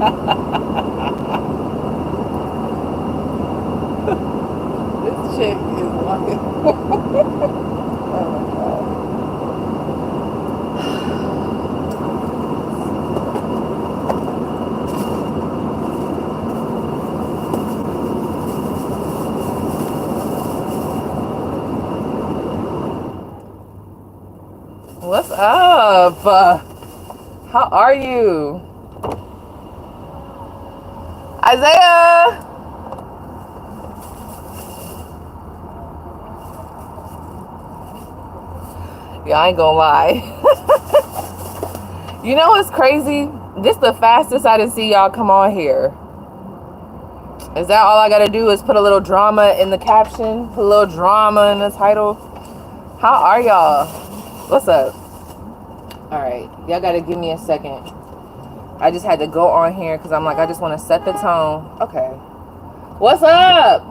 This chick is like, oh my god. What's up? How are you? Isaiah! Yeah, I ain't gonna lie. You know what's crazy? This the fastest I didn't see y'all come on here. Is that all I gotta do is put a little drama in the caption? Put a little drama in the title? How are y'all? What's up? Alright, y'all gotta give me a second. I just had to go on here because I'm like, I just want to set the tone. Okay. What's up?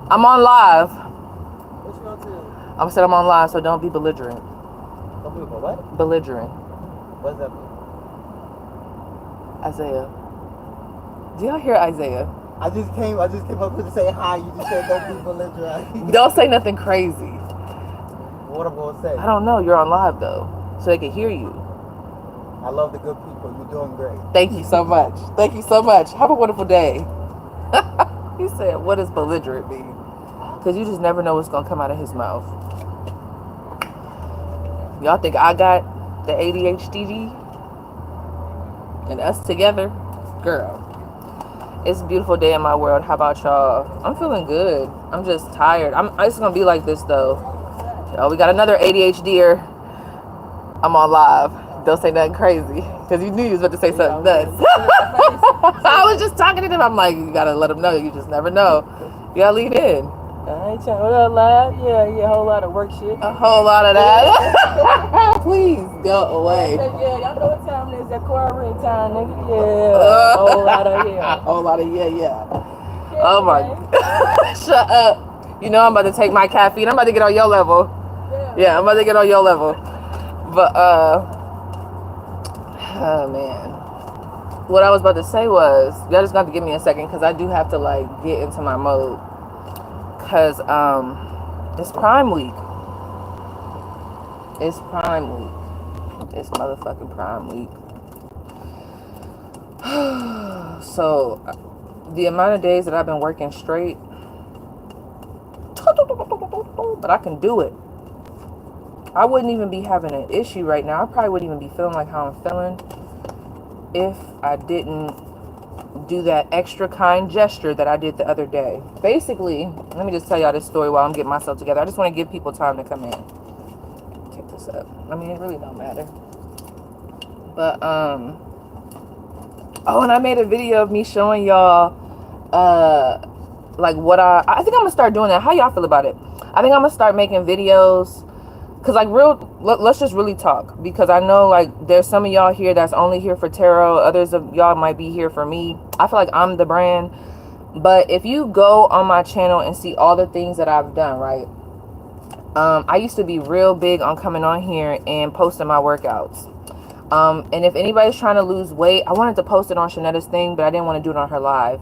I'm on live. What you gonna do? I'm saying I'm on live, so don't be belligerent. Don't be what? Belligerent. What does that mean? Isaiah. Do y'all hear Isaiah? I just came up here to say hi. You just said don't be belligerent. Don't say nothing crazy. What I'm gonna say? I don't know. You're on live though, so they can hear you. I love the good people. You're doing great. Thank you so much. Thank you so much. Have a wonderful day. He said, what does belligerent mean? Because you just never know what's going to come out of his mouth. Y'all think I got the ADHD and us together? Girl, it's a beautiful day in my world. How about y'all? I'm feeling good. I'm just tired. It's going to be like this, though. Oh, we got another ADHDer. I'm on live. Don't say nothing crazy, because you knew you was about to say something nuts. I was just talking to them. I'm like, you gotta let them know. You just never know. You gotta lead in. I ain't trying to lie. Yeah, a whole lot of work shit. A whole lot of that. Please go away. Yeah, y'all know what time it is. That quarantine time, nigga. Yeah, a whole lot of yeah. A whole lot of yeah. Oh my. Shut up. You know I'm about to take my caffeine. I'm about to get on your level. Yeah, I'm about to get on your level. But oh man, what I was about to say was, y'all just got to give me a second because I do have to like get into my mode, because it's Prime Week. It's Prime Week. It's motherfucking Prime Week. So the amount of days that I've been working straight, but I can do it. I wouldn't even be having an issue right now. I probably wouldn't even be feeling like how I'm feeling if I didn't do that extra kind gesture that I did the other day. Basically, let me just tell y'all this story while I'm getting myself together. I just want to give people time to come in. Take this up. I mean, it really don't matter. But, oh, and I made a video of me showing y'all, like what I think I'm going to start doing that. How y'all feel about it? I think I'm going to start making videos. Because like let's just really talk, because I know like there's some of y'all here that's only here for tarot. Others of y'all might be here for me. I feel like I'm the brand. But if you go on my channel and see all the things that I've done, right? I used to be real big on coming on here and posting my workouts. And if anybody's trying to lose weight, I wanted to post it on Shanetta's thing, but I didn't want to do it on her live.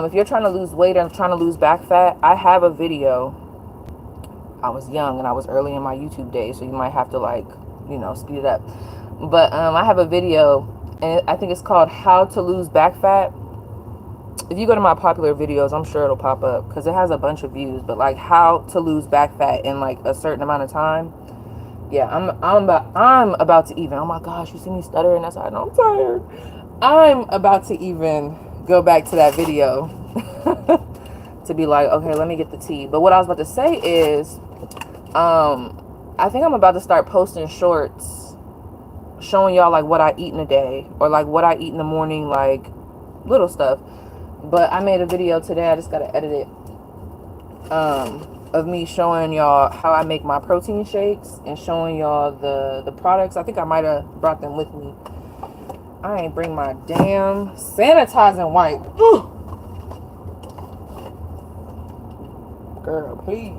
If you're trying to lose weight and trying to lose back fat, I have a video. I was young and I was early in my YouTube days, so you might have to like, you know, speed it up. But I have a video, and I think it's called How to Lose Back Fat. If you go to my popular videos, I'm sure it'll pop up because it has a bunch of views. But like how to lose back fat in like a certain amount of time. Yeah, I'm about to even. Oh my gosh, you see me stuttering? That's why I know I'm tired. I'm about to even go back to that video to be like, okay, let me get the tea. But what I was about to say is, I think I'm about to start posting shorts showing y'all like what I eat in a day, or like what I eat in the morning, like little stuff. But I made a video today, I just gotta edit it, of me showing y'all how I make my protein shakes and showing y'all the products. I think I might have brought them with me. I ain't bring my damn sanitizing wipe. Ooh. Girl, please.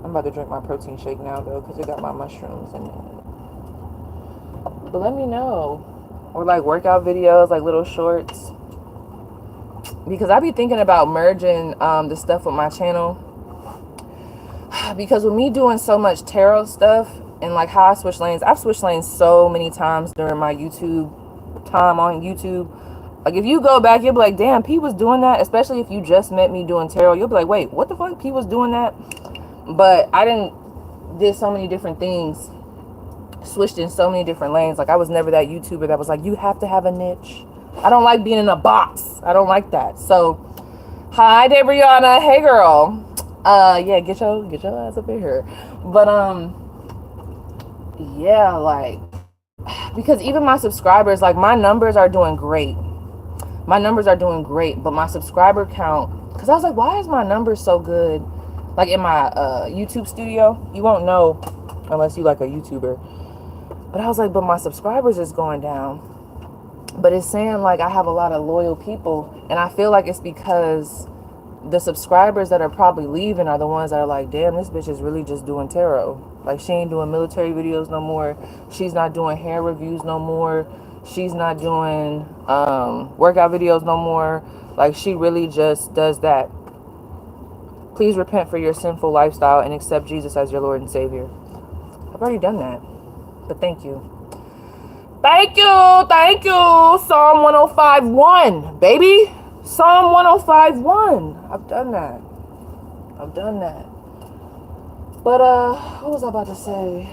I'm about to drink my protein shake now though, because it got my mushrooms in it. But let me know or like workout videos, like little shorts. Because I be thinking about merging the stuff with my channel. Because with me doing so much tarot stuff and like how I switch lanes, I've switched lanes so many times during my YouTube time on YouTube. Like if you go back, you'll be like, damn, P was doing that. Especially if you just met me doing tarot, you'll be like, wait, what the fuck? P was doing that? But I did so many different things, switched in so many different lanes. Like I was never that YouTuber that was like, you have to have a niche. I don't like being in a box. I don't like that. So hi Debriana, hey girl. Yeah, get your ass up in here. But yeah, like, because even my subscribers, like my numbers are doing great. My numbers are doing great, but my subscriber count, because I was like, why is my numbers so good? Like in my YouTube studio, you won't know unless you like a YouTuber. But I was like, but my subscribers is going down. But it's saying like I have a lot of loyal people, and I feel like it's because the subscribers that are probably leaving are the ones that are like, damn, this bitch is really just doing tarot. Like she ain't doing military videos no more. She's not doing hair reviews no more. She's not doing workout videos no more. Like she really just does that. Please repent for your sinful lifestyle and accept Jesus as your Lord and Savior. I've already done that, but thank you. Thank you, thank you. Psalm 105:1, baby. Psalm 105:1. I've done that. I've done that. But what was I about to say?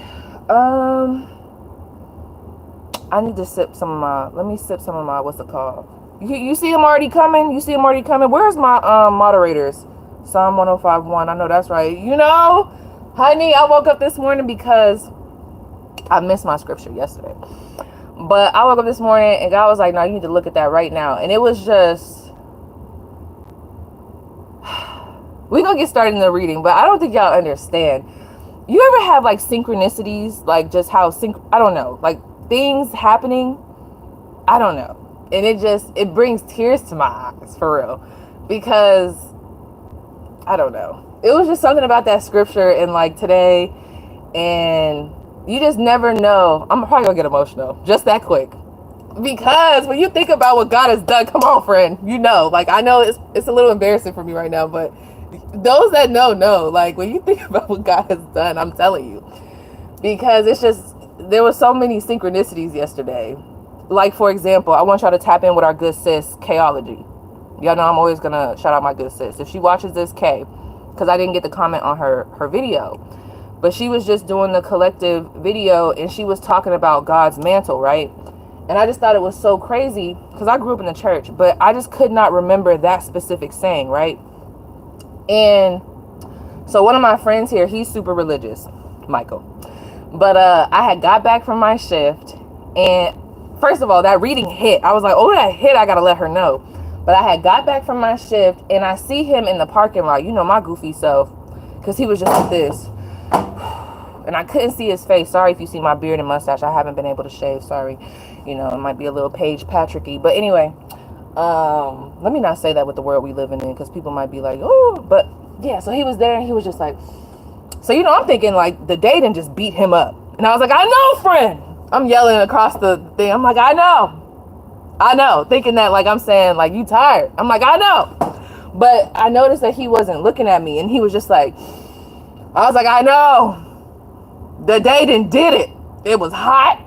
I need to sip some of my. Let me sip some of my. What's it called? You see him already coming? You see him already coming? Where's my moderators? Psalm 105:1. I know that's right. You know, honey, I woke up this morning because I missed my scripture yesterday. But I woke up this morning and God was like, no, you need to look at that right now. And it was just, we're going to get started in the reading, but I don't think y'all understand. You ever have like synchronicities, like just how, I don't know, like things happening? I don't know. And it brings tears to my eyes, for real. Because, I don't know. It was just something about that scripture and like today, and you just never know. I'm probably gonna get emotional just that quick, because when you think about what God has done, come on, friend, you know, like I know it's a little embarrassing for me right now, but those that know, like when you think about what God has done, I'm telling you, because it's just, there was so many synchronicities yesterday. Like for example, I want y'all to tap in with our good sis, Kayology. Y'all know I'm always gonna shout out my good sis. If she watches this, Kay, because I didn't get the comment on her video. But she was just doing the collective video and she was talking about God's mantle, right? And I just thought it was so crazy because I grew up in the church, but I just could not remember that specific saying, right? And so one of my friends here, he's super religious, Michael. But I had got back from my shift, and first of all, that reading hit. I was like, oh, that hit, I gotta let her know. But I had got back from my shift and I see him in the parking lot, you know, my goofy self, because he was just like this. And I couldn't see his face. Sorry if you see my beard and mustache. I haven't been able to shave. Sorry. You know, it might be a little Paige Patricky. But anyway, let me not say that with the world we living in, because people might be like, oh. But yeah, so he was there and he was just like, so, you know, I'm thinking like the day didn't just beat him up. And I was like, I know, friend. I'm yelling across the thing. I'm like, I know. Thinking that like I'm saying like, you tired. I'm like, I know. But I noticed that he wasn't looking at me and he was just like, I was like, I know. The day done did it. It was hot.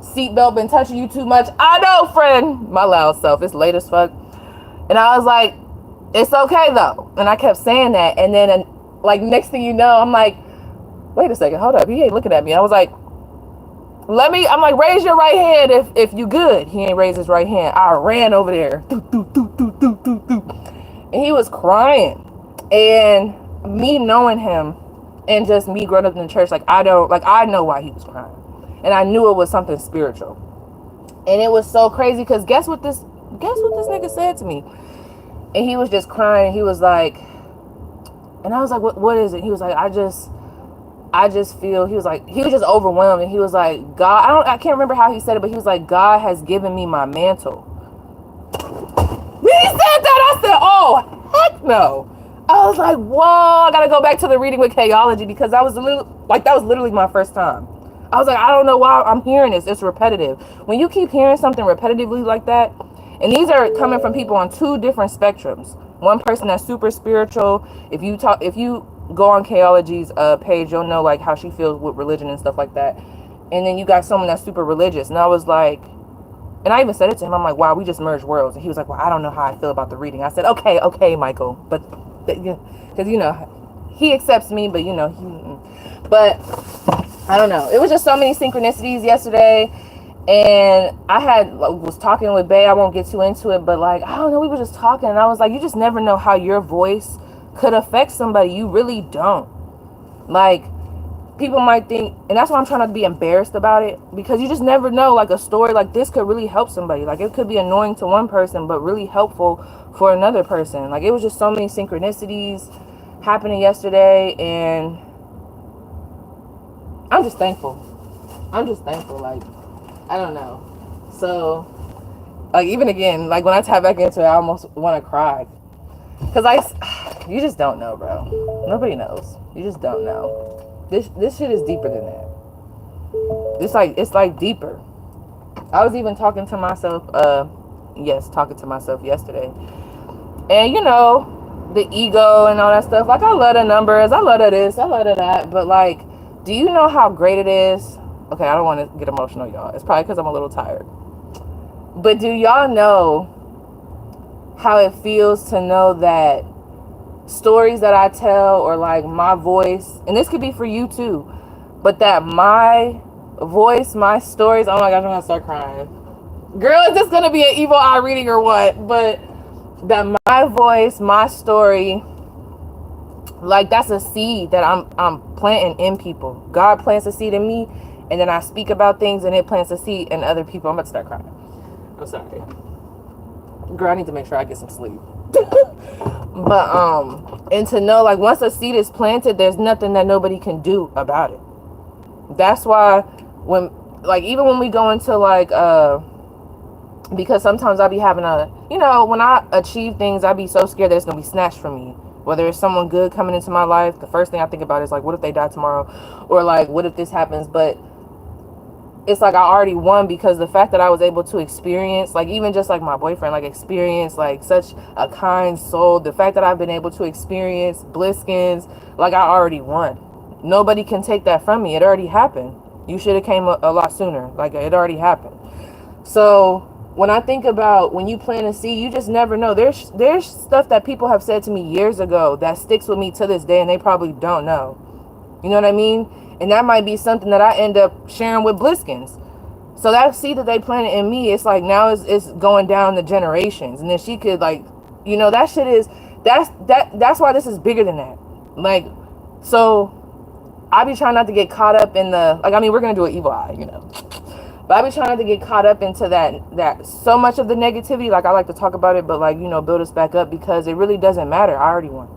Seatbelt been touching you too much. I know, friend. My loud self. It's late as fuck. And I was like, it's okay though. And I kept saying that. And then like next thing you know, I'm like, wait a second, hold up. He ain't looking at me. I was like, I'm like, raise your right hand if you good. He ain't raised his right hand. I ran over there. And he was crying. And me knowing him, and just me growing up in the church, I know why he was crying. And I knew it was something spiritual. And it was so crazy because guess what this nigga said to me? And he was just crying. He was like, and I was like, what is it? He was like, I just feel, he was just overwhelmed. And he was like, God, I can't remember how he said it, but he was like, God has given me my mantle. When he said that, I said, oh, heck no. I was like, whoa, I gotta go back to the reading with Kayology, because that was literally my first time. I was like, I don't know why I'm hearing this. It's repetitive. When you keep hearing something repetitively like that, and these are coming from people on 2 different spectrums. One person that's super spiritual. If you go on Chaology's page, you'll know like how she feels with religion and stuff like that. And then you got someone that's super religious. And I was like, and I even said it to him. I'm like, wow, we just merged worlds. And he was like, well, I don't know how I feel about the reading. I said, okay, Michael. But because, you know, he accepts me, but, you know, but I don't know. It was just so many synchronicities yesterday. And I was talking with Bay. I won't get too into it, but like, I don't know. We were just talking. And I was like, you just never know how your voice could affect somebody. You really don't. Like, people might think, and that's why I'm trying not to be embarrassed about it, because you just never know, like a story like this could really help somebody. Like it could be annoying to one person but really helpful for another person. Like it was just so many synchronicities happening yesterday, and I'm just thankful. Like, I don't know. So like, even again, like when I tap back into it, I almost want to cry, because you just don't know, bro. Nobody knows. You just don't know. This shit is deeper than that. It's like deeper. I was even talking to myself yesterday. And you know, the ego and all that stuff. Like I love the numbers, I love this, I love that. But like, do you know how great it is? Okay, I don't want to get emotional, y'all. It's probably because I'm a little tired. But do y'all know how it feels to know that stories that I tell, or like my voice, and this could be for you too, but that my voice, my stories, oh my gosh, I'm gonna start crying. Girl, is this gonna be an evil eye reading or what? But that my voice, my story, like that's a seed that I'm planting in people. God plants a seed in me, and then I speak about things and it plants a seed in other people. I'm about to start crying. I'm sorry. Girl, I need to make sure I get some sleep. But and to know, like, once a seed is planted, there's nothing that nobody can do about it. That's why when, like, even when we go into like because sometimes I'll be having when I achieve things, I'll be so scared that it's gonna be snatched from me. Whether it's someone good coming into my life, the first thing I think about is like, what if they die tomorrow, or like, what if this happens? But it's like I already won, because the fact that I was able to experience, like, even just like my boyfriend, like, experience like such a kind soul. The fact that I've been able to experience Bliskins, like, I already won. Nobody can take that from me. It already happened. You should have came a lot sooner. Like, it already happened. So when I think about when you plant a seed, you just never know. There's stuff that people have said to me years ago that sticks with me to this day, and they probably don't know. You know what I mean? And that might be something that I end up sharing with Bliskins. So that seed that they planted in me, it's like now it's going down the generations. And then she could, like, that shit is, that's why this is bigger than that. Like, so I be trying not to get caught up in the, like, I mean, we're going to do an evil eye, But I be trying not to get caught up into that so much of the negativity. Like, I like to talk about it, but like, build us back up, because it really doesn't matter. I already won.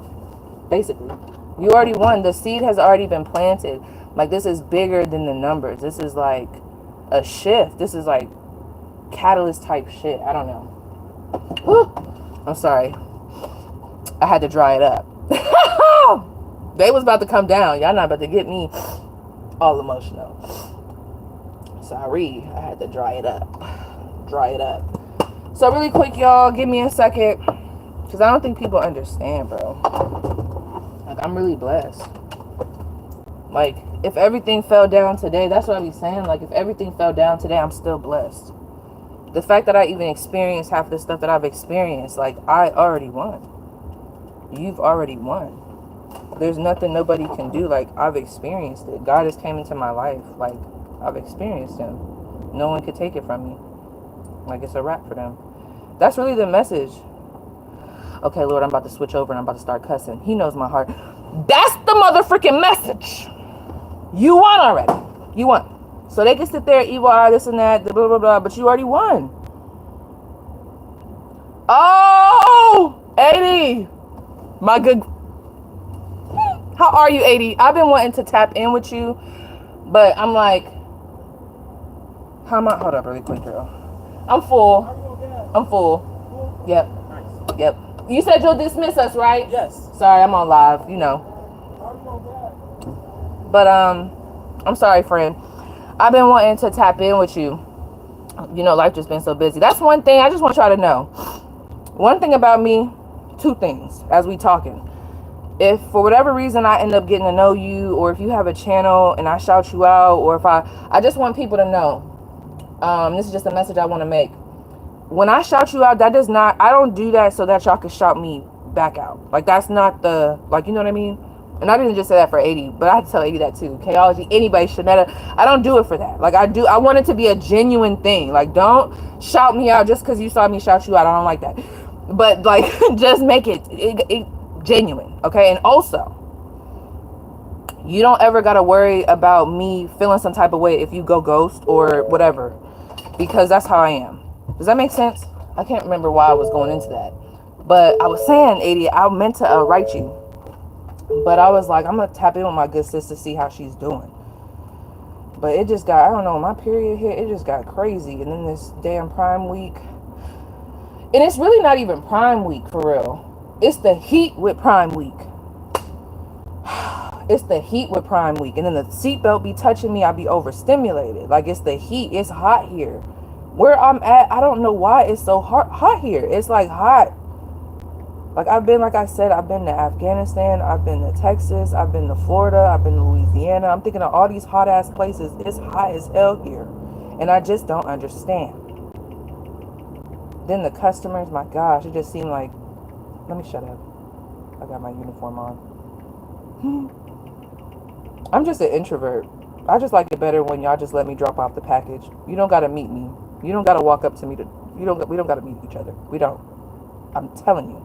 Basically. You already won. The seed has already been planted. Like, this is bigger than the numbers. This is like a shift. This is like catalyst type shit. I don't know. Whew. I'm sorry. I had to dry it up. They was about to come down. Y'all not about to get me all emotional. Sorry. I had to dry it up. So really quick, y'all, give me a second, because I don't think people understand, bro. Like, I'm really blessed. Like, if everything fell down today, that's what I be saying. Like, if everything fell down today, I'm still blessed. The fact that I even experienced half the stuff that I've experienced, like, I already won. You've already won. There's nothing nobody can do. Like, I've experienced it. God has came into my life. Like, I've experienced him. No one could take it from me. Like, it's a wrap for them. That's really the message. Okay, Lord, I'm about to switch over and I'm about to start cussing. He knows my heart. That's the motherfucking message. You won already. You won. So they can sit there, evil eye, this and that, blah, blah, blah, but you already won. Oh, 80. My good. How are you, 80? I've been wanting to tap in with you, but I'm like, how am I? Hold up really quick, girl. I'm full. Yep. You said you'll dismiss us, right? Yes. Sorry, I'm on live, But, I'm sorry, friend. I've been wanting to tap in with you. You know, life just been so busy. That's one thing I just want y'all to know. One thing about me, two things as we talking. If for whatever reason I end up getting to know you, or if you have a channel and I shout you out, or if I just want people to know, this is just a message I want to make. When I shout you out, that does not, I don't do that so that y'all can shout me back out. Like, that's not the, like, you know what I mean? And I didn't just say that for 80, but I had to tell 80 that too. Chaology, anybody, Shanetta, I don't do it for that. Like, I want it to be a genuine thing. Like, don't shout me out just because you saw me shout you out. I don't like that. But, like, just make it genuine, okay? And also, you don't ever got to worry about me feeling some type of way if you go ghost or whatever, because that's how I am. Does that make sense? I can't remember why I was going into that. But I was saying, 80, I meant to write you. But I was like, I'm going to tap in with my good sis to see how she's doing. But it just got, I don't know, my period hit, it just got crazy. And then this damn Prime Week. And it's really not even Prime Week for real. It's the heat with Prime Week. It's the heat with Prime Week. And then the seatbelt be touching me, I be overstimulated. Like, it's the heat. It's hot here. Where I'm at, I don't know why it's so hot here. It's like hot. Like, I've been, like I said, I've been to Afghanistan, I've been to Texas, I've been to Florida, I've been to Louisiana. I'm thinking of all these hot ass places. It's hot as hell here. And I just don't understand. Then the customers, my gosh, it just seemed like, let me shut up. I got my uniform on. I'm just an introvert. I just like it better when y'all just let me drop off the package. You don't gotta meet me. You don't gotta walk up to me we don't gotta meet each other. We don't. I'm telling you.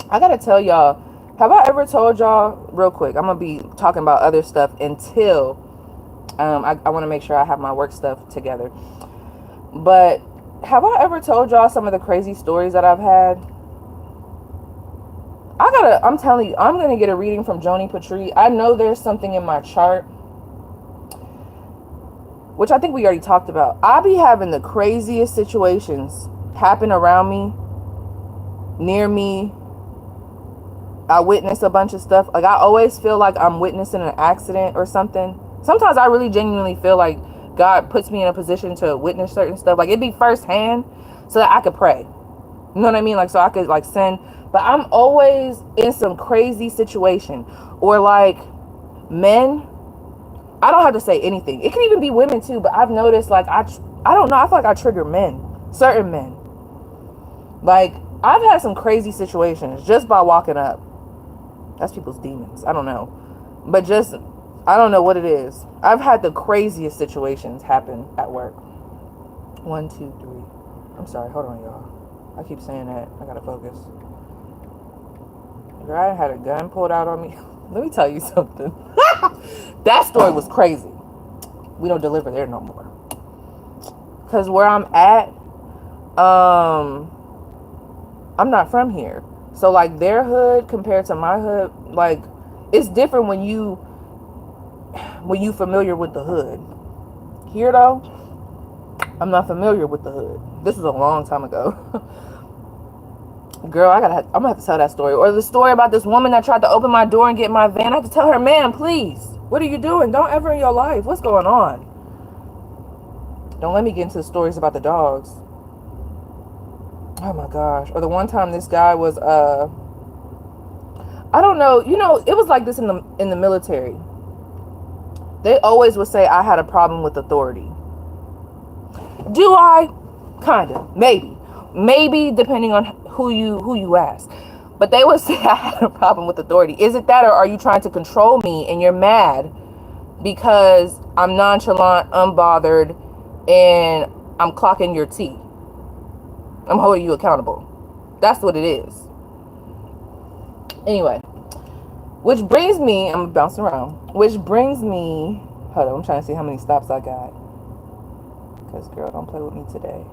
I gotta tell y'all, have I ever told y'all, real quick, I'm gonna be talking about other stuff until I want to make sure I have my work stuff together. But have I ever told y'all some of the crazy stories that I've had? I'm telling you, I'm gonna get a reading from Joni Patri. I know there's something in my chart, which I think we already talked about. I be having the craziest situations happen around me, near me. I witness a bunch of stuff. Like, I always feel like I'm witnessing an accident or something. Sometimes I really genuinely feel like God puts me in a position to witness certain stuff. Like, it'd be firsthand so that I could pray. You know what I mean? Like, so I could, like, send. But I'm always in some crazy situation. Or, like, men. I don't have to say anything. It can even be women, too. But I've noticed, like, I don't know. I feel like I trigger men. Certain men. Like, I've had some crazy situations just by walking up. That's people's demons. I don't know. But just, I don't know what it is. I've had the craziest situations happen at work. 1, 2, 3. I'm sorry. Hold on, y'all. I keep saying that. I gotta focus. Girl, I had a gun pulled out on me. Let me tell you something. That story was crazy. We don't deliver there no more. Because where I'm at, I'm not from here. So, like, their hood compared to my hood, like, it's different when you familiar with the hood. Here, though, I'm not familiar with the hood. This was a long time ago. Girl, I'm gonna have to tell that story. Or the story about this woman that tried to open my door and get my van. I have to tell her, man, please, what are you doing? Don't ever in your life. What's going on? Don't let me get into the stories about the dogs. Oh my gosh. Or the one time this guy was I don't know, you know, it was like this in the military. They always would say I had a problem with authority. Do I? Kinda. Maybe depending on who you ask. But they would say I had a problem with authority. Is it that, or are you trying to control me and you're mad because I'm nonchalant, unbothered, and I'm clocking your tea? I'm holding you accountable. That's what it is. Anyway, which brings me, I'm bouncing around. Which brings me, hold on, I'm trying to see how many stops I got. Because, girl, don't play with me today.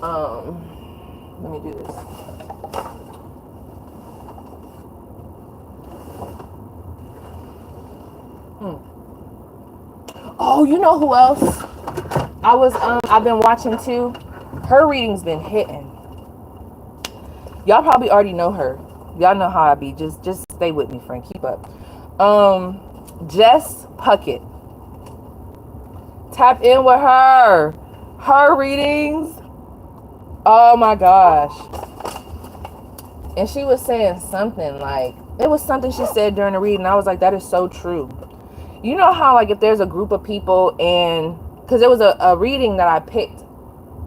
Let me do this. Oh, you know who else I've been watching too? Her reading's been hitting. Y'all probably already know her. Y'all know how I be. Just stay with me, friend. Keep up. Jess Puckett. Tap in with her. Her readings. Oh my gosh. And she was saying something like, it was something she said during the reading. I was like, that is so true. You know how like if there's a group of people and, because it was a reading that I picked,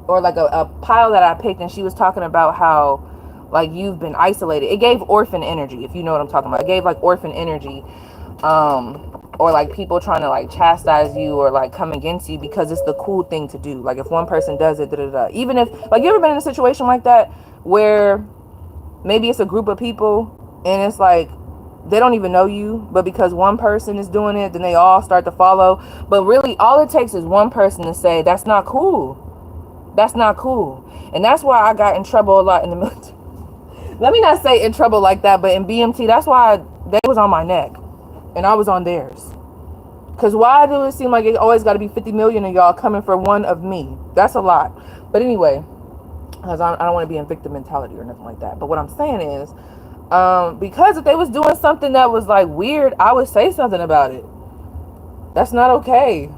or like a pile that I picked, and she was talking about how like you've been isolated. It gave orphan energy, if you know what I'm talking about. It gave like orphan energy, or like people trying to like chastise you or like come against you because it's the cool thing to do. Like if one person does it, even if like, you ever been in a situation like that where maybe it's a group of people and it's like they don't even know you, but because one person is doing it, then they all start to follow. But really all it takes is one person to say, that's not cool. That's not cool. And that's why I got in trouble a lot in the military. Let me not say in trouble like that, but in BMT, that's why they was on my neck and I was on theirs. Because why do it seem like it always got to be 50 million of y'all coming for one of me? That's a lot. But anyway, because I don't want to be in victim mentality or nothing like that. But what I'm saying is, because if they was doing something that was like weird, I would say something about it. That's not okay.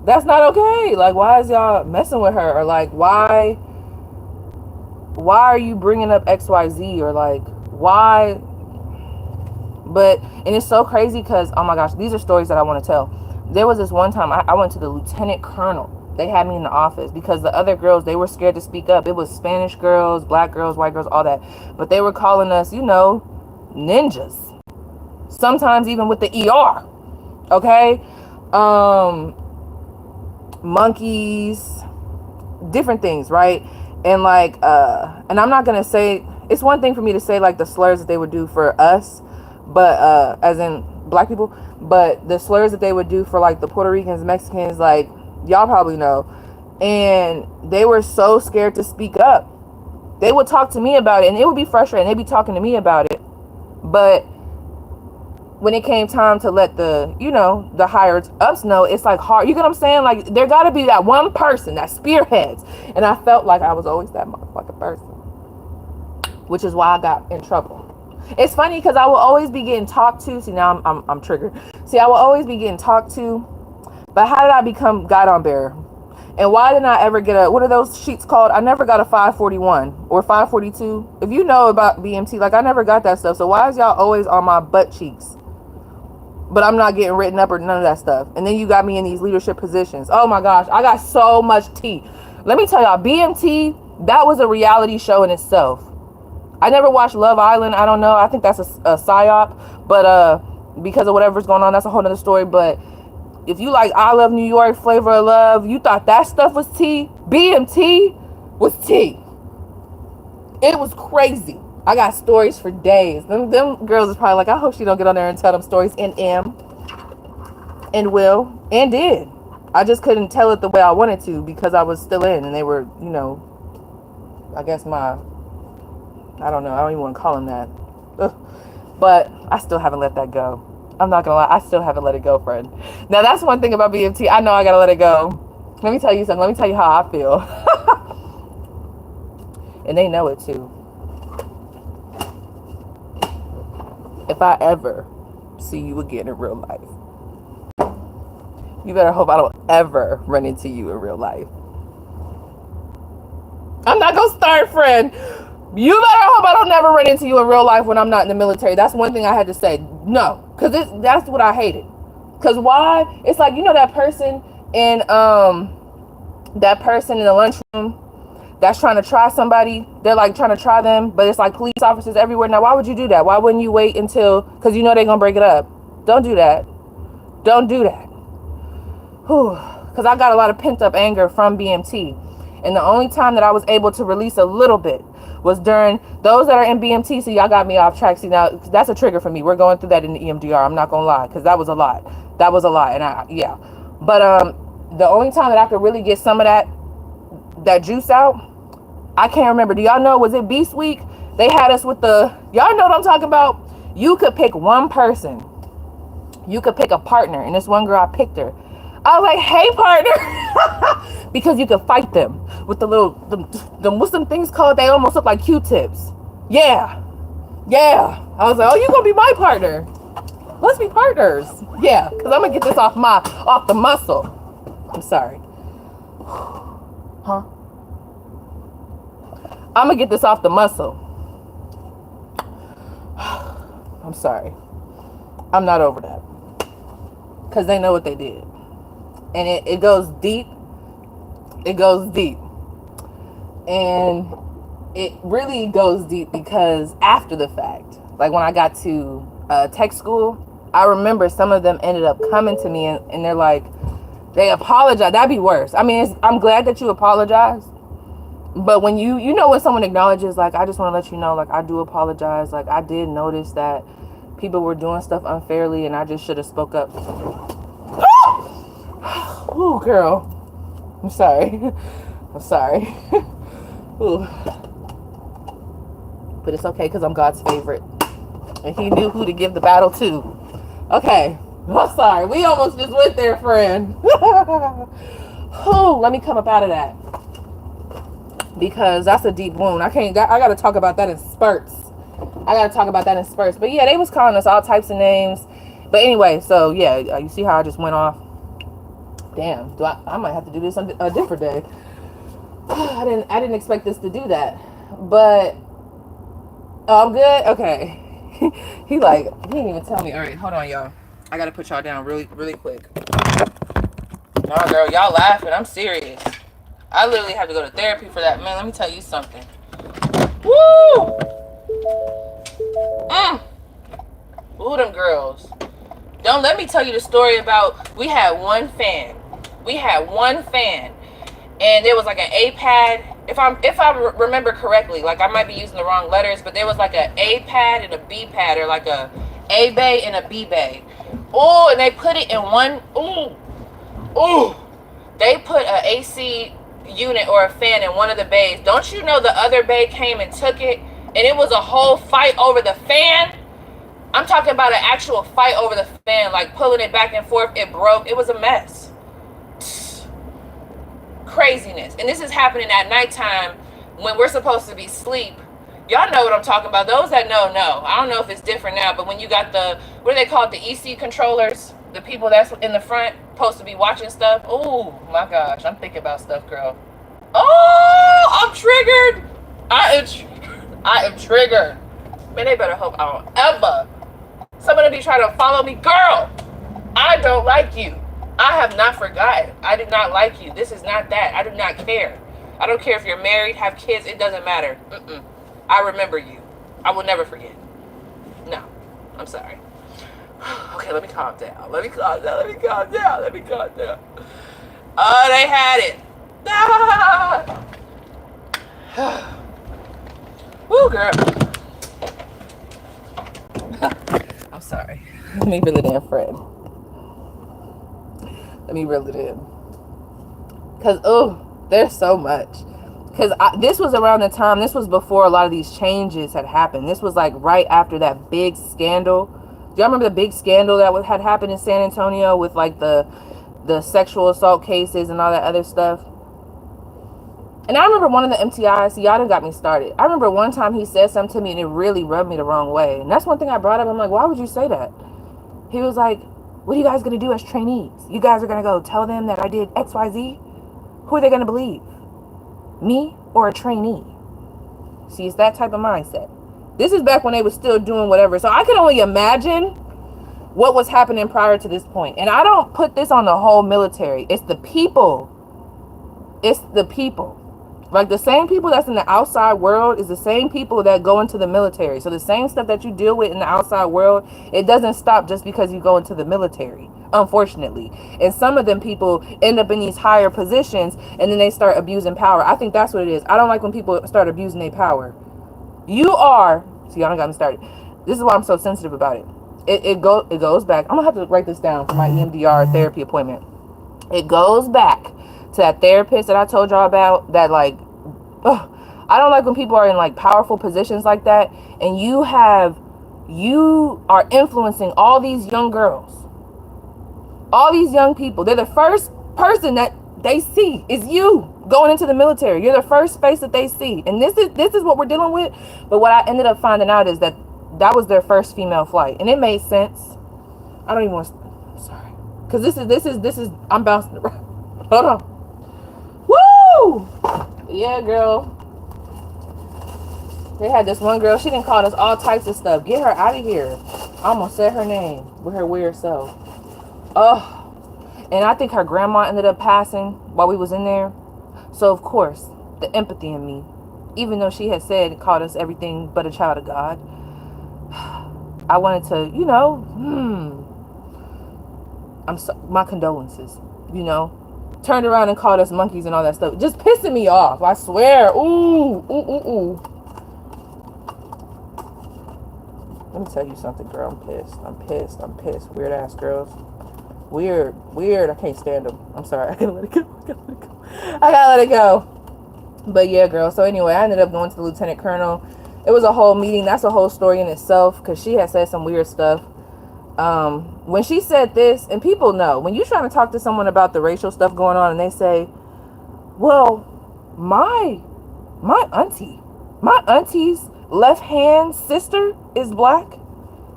That's not okay. Like, why is y'all messing with her? Or like, why are you bringing up XYZ? Or like, why? But, and it's so crazy because, oh my gosh, these are stories that I want to tell. There was this one time I went to the lieutenant colonel. They had me in the office because the other girls, they were scared to speak up. It was Spanish girls, black girls, white girls, all that. But they were calling us, you know, ninjas. Sometimes even with the ER. Okay? Monkeys, different things, right? And like and I'm not gonna say, it's one thing for me to say like the slurs that they would do for us, but as in black people, but the slurs that they would do for like the Puerto Ricans, Mexicans, like y'all probably know. And they were so scared to speak up. They would talk to me about it and it would be frustrating. They'd be talking to me about it, but when it came time to let the, you know, the higher ups know, it's like hard. You get what I'm saying? Like, there got to be that one person that spearheads. And I felt like I was always that motherfucking person. Which is why I got in trouble. It's funny because I will always be getting talked to. See, now I'm triggered. See, I will always be getting talked to. But how did I become guidon bearer? And why didn't I ever get a, what are those sheets called? I never got a 541 or 542. If you know about BMT, like I never got that stuff. So why is y'all always on my butt cheeks? But I'm not getting written up or none of that stuff. And then you got me in these leadership positions. Oh my gosh, I got so much tea. Let me tell y'all, BMT, that was a reality show in itself. I never watched Love Island. I don't know. I think that's a psyop. But because of whatever's going on, that's a whole nother story. But if you like I Love New York, Flavor of Love, you thought that stuff was tea, BMT was tea. It was crazy. I got stories for days. Them girls is probably like, I hope she don't get on there and tell them stories. And will and did. I just couldn't tell it the way I wanted to because I was still in, and they were, you know, I guess I don't know. I don't even want to call them that. Ugh. But I still haven't let that go. I'm not gonna lie. I still haven't let it go, friend. Now that's one thing about BMT. I know I gotta let it go. Let me tell you something. Let me tell you how I feel. And they know it too. If I ever see you again in real life, you better hope I don't ever run into you in real life. I'm not gonna start, friend. You better hope I don't never run into you in real life when I'm not in the military. That's one thing I had to say. No, because that's what I hated. Because why? It's like, you know, that person in the lunchroom that's trying to try somebody. They're like trying to try them, but it's like police officers everywhere. Now, why would you do that? Why wouldn't you wait until, because you know they're going to break it up. Don't do that. Don't do that. Because I got a lot of pent up anger from BMT. And the only time that I was able to release a little bit was during those that are in BMT. So y'all got me off track. See, now that's a trigger for me. We're going through that in the EMDR. I'm not going to lie, because that was a lot. That was a lot. And yeah. But the only time that I could really get some of that juice out, I can't remember. Do y'all know, was it Beast Week? They had us with y'all know what I'm talking about? You could pick one person. You could pick a partner. And this one girl, I picked her. I was like, hey, partner. Because you could fight them with the little, what's them things called? They almost look like Q-tips. Yeah. Yeah. I was like, oh, you gonna be my partner. Let's be partners. Yeah, because I'm gonna get this off the muscle. I'm sorry. Huh? I'm gonna get this off the muscle. I'm sorry. I'm not over that. Because they know what they did. And it goes deep. It goes deep. And it really goes deep because after the fact, like when I got to tech school, I remember some of them ended up coming to me and they're like, they apologize. That'd be worse. I mean, I'm glad that you apologize. But when you know when someone acknowledges, like, I just want to let you know, like, I do apologize. Like, I did notice that people were doing stuff unfairly and I just should have spoke up. Ooh, girl. I'm sorry. I'm sorry. Ooh. But it's okay because I'm God's favorite. And he knew who to give the battle to. Okay. I'm sorry. We almost just went there, friend. Ooh, let me come up out of that. Because that's a deep wound. I got to talk about that in spurts. But yeah, they was calling us all types of names. But anyway, so yeah, you see how I just went off? Damn, I might have to do this on a different day. I didn't expect this to do that. But I'm good? Okay. He didn't even tell me. All right, hold on, y'all. I got to put y'all down really, really quick. No, girl, y'all laughing. I'm serious. I literally have to go to therapy for that. Man, let me tell you something. Woo! Ooh, them girls. Don't let me tell you the story about, we had one fan. And there was like an A pad. If I remember correctly, like I might be using the wrong letters, but there was like an A pad and a B pad, or like a A bay and a B bay. Oh, and they put it in one. Ooh. They put a AC unit or a fan in one of the bays. Don't you know the other bay came and took it, and it was a whole fight over the fan? I'm talking about an actual fight over the fan, like pulling it back and forth. It broke. It was a mess. Craziness. And this is happening at nighttime when we're supposed to be asleep. Y'all know what I'm talking about. Those that know. I don't know if it's different now, but when you got the, what do they call it, the EC controllers, the people that's in the front supposed to be watching stuff. Oh my gosh, I'm thinking about stuff, girl. Oh, I'm triggered. I am triggered. Man, they better hope I don't ever somebody be trying to follow me. Girl, I don't like you. I have not forgotten. I did not like you. This is not that. I do not care. I don't care if you're married, have kids. It doesn't matter. I remember you. I will never forget. No, I'm sorry. Okay, let me calm down. Oh, they had it. Woo, girl. I'm sorry. Let me reel it in, friend. Let me reel it in. Because, there's so much. Because this was around the time, this was before a lot of these changes had happened. This was like right after that big scandal. Do y'all remember the big scandal that had happened in San Antonio with like the sexual assault cases and all that other stuff? And I remember one of the MTIs, see, y'all done got me started. I remember one time he said something to me and it really rubbed me the wrong way. And that's one thing I brought up. I'm like, why would you say that? He was like, what are you guys going to do as trainees? You guys are going to go tell them that I did XYZ? Who are they going to believe? Me or a trainee? See, it's that type of mindset. This is back when they were still doing whatever. So I can only imagine what was happening prior to this point. And I don't put this on the whole military. It's the people. It's the people. Like the same people that's in the outside world is the same people that go into the military. So the same stuff that you deal with in the outside world, it doesn't stop just because you go into the military, unfortunately. And some of them people end up in these higher positions and then they start abusing power. I think that's what it is. I don't like when people start abusing their power. You are, see, y'all got me started. This is why I'm so sensitive about it. It goes back. I'm gonna have to write this down for my EMDR therapy appointment. It goes back to that therapist that I told y'all about, that like, I don't like when people are in like powerful positions like that, and you are influencing all these young girls, all these young people. They're the first person that they see is you going into the military. You're the first face that they see, and this is what we're dealing with. But what I ended up finding out is that was their first female flight, and it made sense. I don't even want to, I'm sorry. Because this is, I'm bouncing around. Hold on. Woo! Yeah, girl. They had this one girl, she didn't call us all types of stuff. Get her out of here. I almost said her name with her weird self. Oh. And I think her grandma ended up passing while we was in there. So, of course, the empathy in me, even though she had said, called us everything but a child of God, I wanted to, you know, my condolences, you know. Turned around and called us monkeys and all that stuff. Just pissing me off, I swear. Ooh. Let me tell you something, girl. I'm pissed. Weird ass girls. Weird. I can't stand them. I'm sorry. I gotta let it go. I gotta let it go. But yeah, girl. So anyway, I ended up going to the lieutenant colonel. It was a whole meeting. That's a whole story in itself, because she had said some weird stuff. When she said this, and people know, when you're trying to talk to someone about the racial stuff going on, and they say, well, my auntie's left hand sister is black.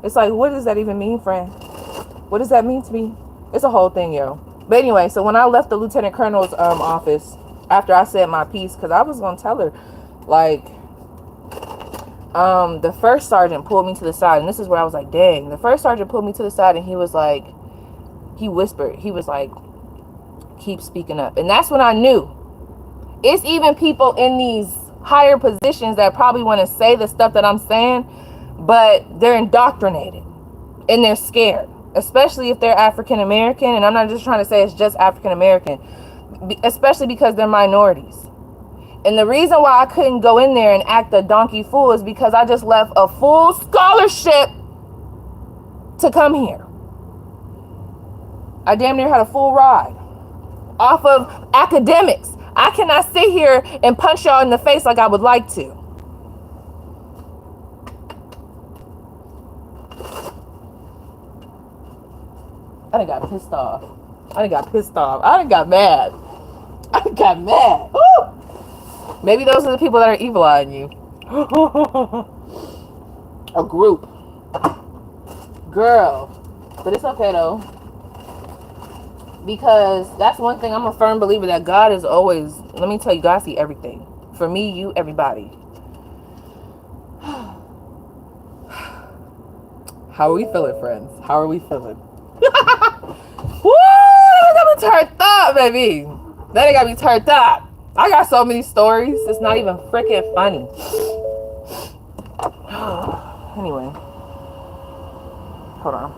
It's like, what does that even mean, friend? What does that mean to me? It's a whole thing, yo. But anyway, so when I left the lieutenant colonel's office, after I said my piece, because I was going to tell her, like, the first sergeant pulled me to the side, and this is where I was like, dang. The first sergeant pulled me to the side, and he was like, he whispered, he was like, keep speaking up. And that's when I knew it's even people in these higher positions that probably want to say the stuff that I'm saying, but they're indoctrinated and they're scared, especially if they're African American. And I'm not just trying to say it's just African American, especially because they're minorities. And the reason why I couldn't go in there and act a donkey fool is because I just left a full scholarship to come here. I damn near had a full ride off of academics. I cannot sit here and punch y'all in the face like I would like to. I done got pissed off. I done got mad. Woo! Maybe those are the people that are evil eyeing you. A group. Girl. But it's okay though. Because that's one thing, I'm a firm believer that God is always, let me tell you, God see everything. For me, you, everybody. How are we feeling, friends? How are we feeling? Woo! That got me turned up, baby. That got me turned up. I got so many stories. It's not even freaking funny. Anyway. Hold on.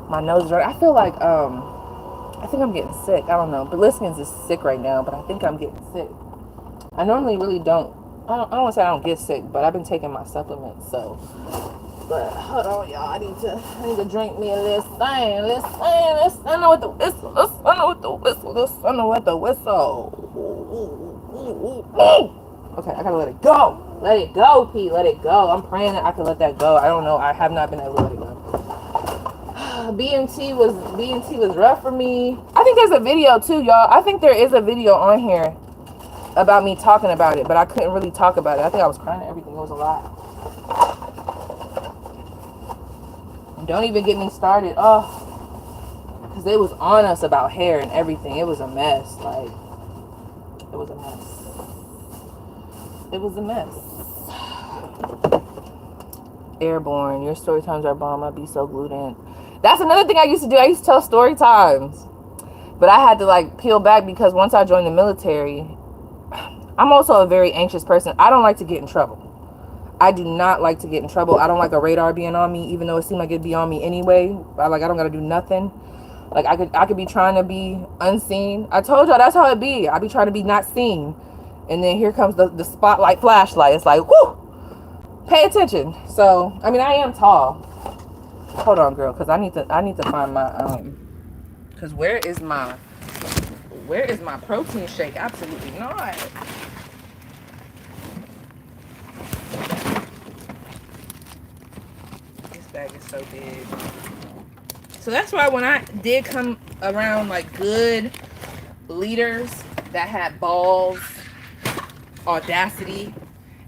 My nose is right. I feel like, I think I'm getting sick. I don't know. But Liskins is sick right now, but I think I'm getting sick. I normally really don't. I don't want to say I don't get sick, but I've been taking my supplements, so. But hold on, y'all. I need to drink me a little thing. Listen with the whistle. Listen with the whistle. Okay, I gotta let it go. Let it go, Pete. Let it go. I'm praying that I can let that go. I don't know. I have not been able to let it go. BMT was rough for me. I think there's a video too, y'all. I think there is a video on here about me talking about it, but I couldn't really talk about it. I think I was crying and everything. It was a lot. Don't even get me started. Oh, because they was on us about hair and everything. It was a mess. Like, it was a mess. Airborne, your story times are bomb. I'd be so glued in. That's another thing I used to do. I used to tell story times, but I had to like peel back because once I joined the military, I'm also a very anxious person. I don't like to get in trouble. I do not like to get in trouble. I don't like a radar being on me, even though it seemed like it'd be on me anyway. I don't gotta do nothing. Like I could be trying to be unseen. I told y'all that's how it be. I be trying to be not seen, and then here comes the spotlight flashlight. It's like, whoo, pay attention. So I mean, I am tall. Hold on, girl, because I need to find my because where is my protein shake? Absolutely not. This bag is so big. So that's why when I did come around like good leaders that had balls, audacity,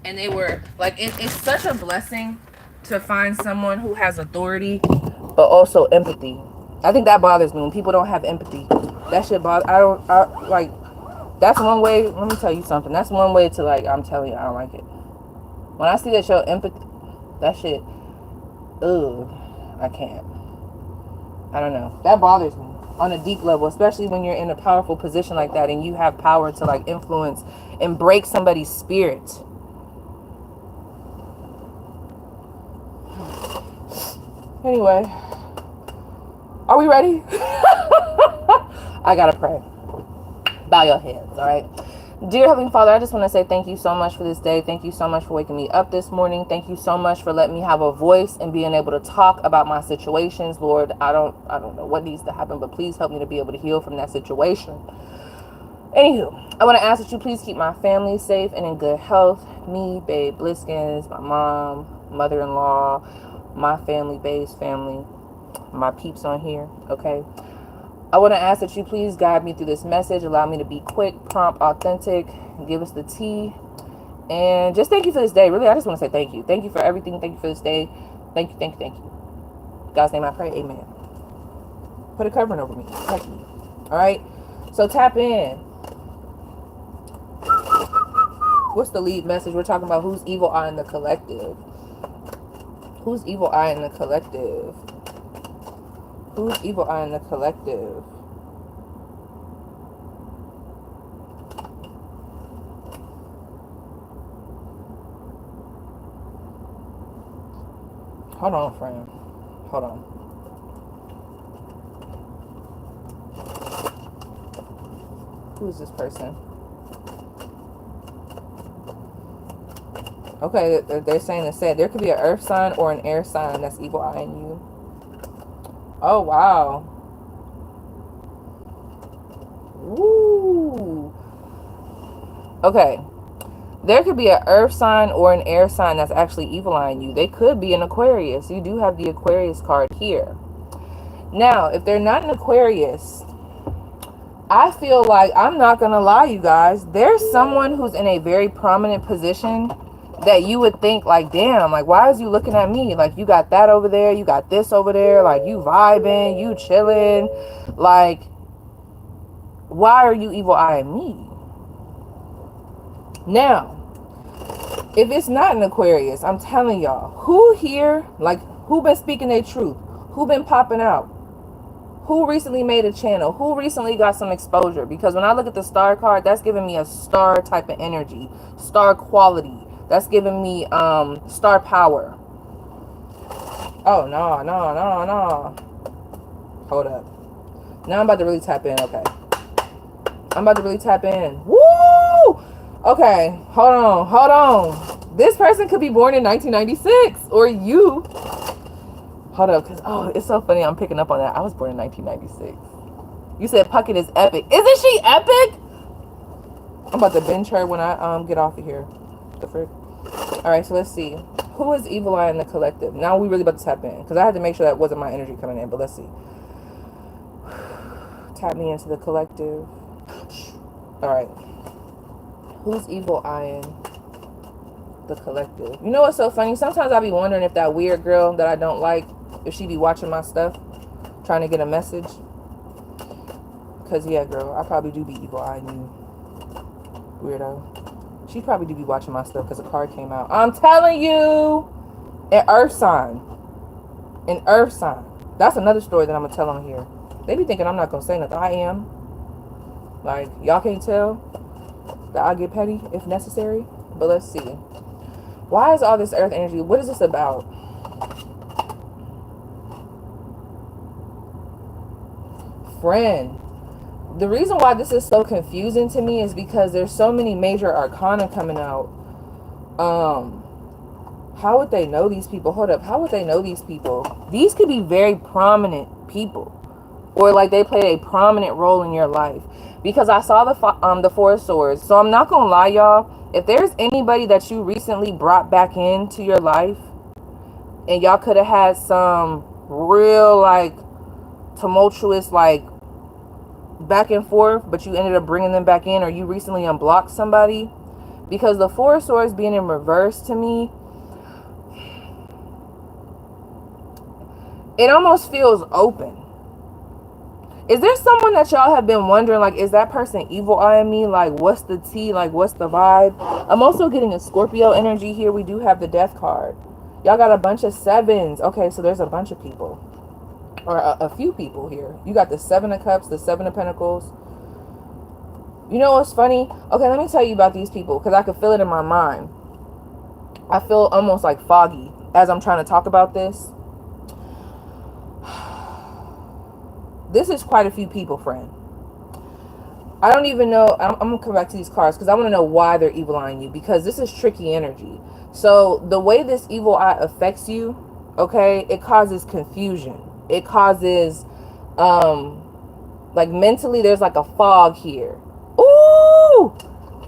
and they were like, it's such a blessing to find someone who has authority, but also empathy. I think that bothers me when people don't have empathy. That shit bother. Like, that's one way. Let me tell you something. That's one way to, like, I'm telling you, I don't like it. When I see that show empathy, that shit, ugh, I can't. I don't know. That bothers me on a deep level, especially when you're in a powerful position like that and you have power to, like, influence and break somebody's spirit. Anyway, are we ready? I gotta pray. Bow your heads, all right? Dear Heavenly Father, I just want to say thank you so much for this day. Thank you so much for waking me up this morning. Thank you so much for letting me have a voice and being able to talk about my situations. Lord, I don't know what needs to happen, but please help me to be able to heal from that situation. Anywho, I want to ask that you please keep my family safe and in good health. Me, Babe Bliskins, my mom, mother-in-law, my family, Babe's family, my peeps on here, okay? I want to ask that you please guide me through this message. Allow me to be quick, prompt, authentic, give us the tea. And just thank you for this day. Really, I just want to say thank you. Thank you for everything. Thank you for this day. Thank you, thank you, thank you. In God's name I pray, amen. Put a covering over me. Protect me. All right? So tap in. What's the lead message? We're talking about who's evil eye in the collective. Who's evil eye in the collective? Who's evil eye in the collective? Hold on, friend. Hold on. Who is this person? Okay, they're saying it said there could be an earth sign or an air sign that's evil eyeing you. Oh, wow. Woo. Okay. There could be an earth sign or an air sign that's actually evil eyeing you. They could be an Aquarius. You do have the Aquarius card here. Now, if they're not an Aquarius, I feel like, I'm not going to lie, you guys, there's someone who's in a very prominent position that you would think, like, damn, like, why is you looking at me? Like, you got that over there, you got this over there, like, you vibing, you chilling, like, why are you evil eyeing me? Now, if it's not an Aquarius, I'm telling y'all, who here, like, who been speaking their truth? Who been popping out? Who recently made a channel? Who recently got some exposure? Because when I look at the star card, that's giving me a star type of energy, star quality. That's giving me star power. Oh, no. Hold up. Now I'm about to really tap in. Okay. I'm about to really tap in. Woo! Okay. Hold on. This person could be born in 1996. Or you. Hold up. Because, oh, it's so funny. I'm picking up on that. I was born in 1996. You said Puckett is epic. Isn't she epic? I'm about to binge her when I get off of here. The frick. Alright, so let's see. Who is evil eye in the collective? Now we really about to tap in. Because I had to make sure that wasn't my energy coming in. But let's see. Tap me into the collective. Alright. Who's evil eyeing the collective? You know what's so funny? Sometimes I be wondering if that weird girl that I don't like, if she be watching my stuff, trying to get a message. Because, yeah, girl, I probably do be evil eyeing you. Weirdo. She probably do be watching my stuff because a card came out. I'm telling you! An earth sign. An earth sign. That's another story that I'm going to tell on here. They be thinking I'm not going to say nothing. I am. Like, y'all can't tell that I get petty if necessary. But let's see. Why is all this earth energy? What is this about? Friend. The reason why this is so confusing to me is because there's so many major arcana coming out. How would they know these people? Hold up. How would they know these people? These could be very prominent people. Or like they play a prominent role in your life. Because I saw the Four of Swords. So I'm not going to lie, y'all. If there's anybody that you recently brought back into your life, and y'all could have had some real, like, tumultuous, like, back and forth, but you ended up bringing them back in, or you recently unblocked somebody, because the Four of Swords being in reverse to me, it almost feels open. Is there someone that y'all have been wondering, like, is that person evil eyeing me? Like, what's the tea? Like, what's the vibe? I'm also getting a Scorpio energy here. We do have the death card. Y'all got a bunch of sevens. Okay, so there's a bunch of people. Or a few people here. You got the 7 of cups, the 7 of pentacles. You know what's funny? Okay, let me tell you about these people, because I could feel it in my mind. I feel almost like foggy as I'm trying to talk about this. This is quite a few people, friend. I don't even know. I'm going to come back to these cards because I want to know why they're evil eyeing you, because this is tricky energy. So the way this evil eye affects you, okay, it causes confusion. It causes, like mentally, there's like a fog here. Ooh,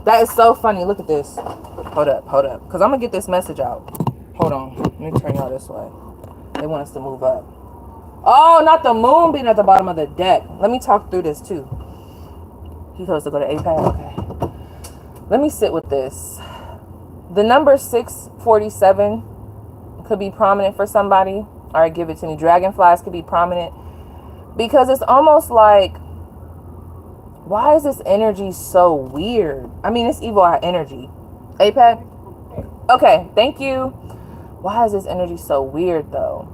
that is so funny. Look at this. Hold up, because I'm going to get this message out. Hold on. Let me turn y'all this way. They want us to move up. Oh, not the moon being at the bottom of the deck. Let me talk through this too. He goes to go to APAC. Okay. Let me sit with this. The number 647 could be prominent for somebody. All right, give it to me. Dragonflies could be prominent. Because it's almost like, why is this energy so weird? I mean, it's evil eye energy. APAC? Okay, thank you. Why is this energy so weird though?